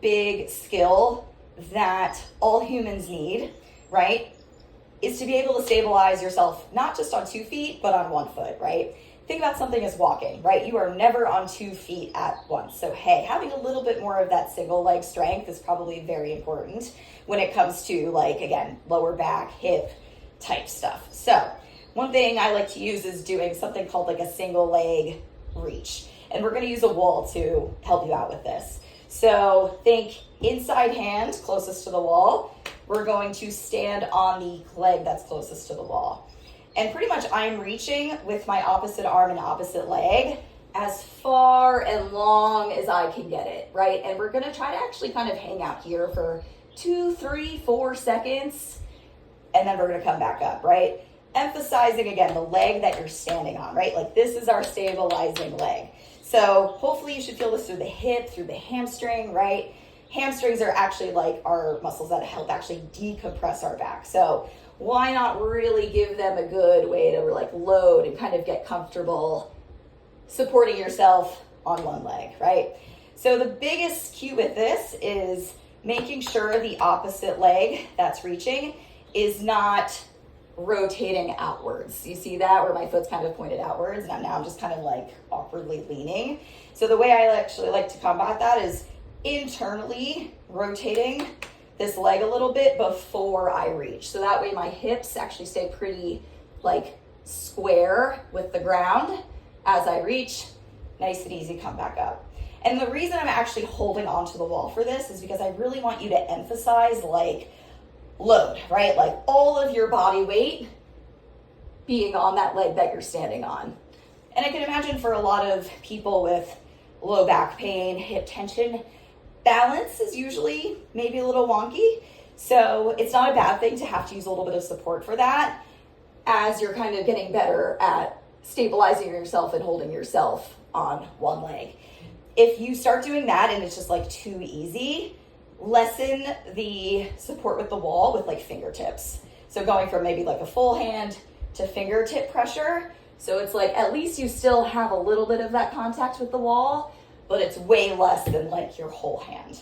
big skill that all humans need, right, is to be able to stabilize yourself, not just on 2 feet, but on 1 foot, right? Think about something as walking, right? You are never on 2 feet at once. So, hey, having a little bit more of that single leg strength is probably very important when it comes to, like, again, lower back, hip type stuff. So one thing I like to use is doing something called like a single leg reach. And we're going to use a wall to help you out with this. So think inside hand closest to the wall. We're going to stand on the leg that's closest to the wall. And pretty much I'm reaching with my opposite arm and opposite leg as far and long as I can get it, right? And we're going to try to actually kind of hang out here for 2, 3, 4 seconds. And then we're going to come back up, right? Emphasizing, again, the leg that you're standing on, right? Like this is our stabilizing leg. So hopefully you should feel this through the hip, through the hamstring, right? Hamstrings are actually like our muscles that help actually decompress our back. So why not really give them a good way to like load and kind of get comfortable supporting yourself on one leg, right? So the biggest cue with this is making sure the opposite leg that's reaching is not rotating outwards. You see that where my foot's kind of pointed outwards, and now I'm just kind of like awkwardly leaning. So the way I actually like to combat that is internally rotating this leg a little bit before I reach. So that way my hips actually stay pretty like square with the ground as I reach. Nice and easy, come back up. And the reason I'm actually holding onto the wall for this is because I really want you to emphasize like load, right? Like all of your body weight being on that leg that you're standing on. And I can imagine for a lot of people with low back pain, hip tension, balance is usually maybe a little wonky. So it's not a bad thing to have to use a little bit of support for that as you're kind of getting better at stabilizing yourself and holding yourself on one leg. If you start doing that and it's just like too easy, lessen the support with the wall with like fingertips. So going from maybe like a full hand to fingertip pressure. So it's like at least you still have a little bit of that contact with the wall, but it's way less than like your whole hand.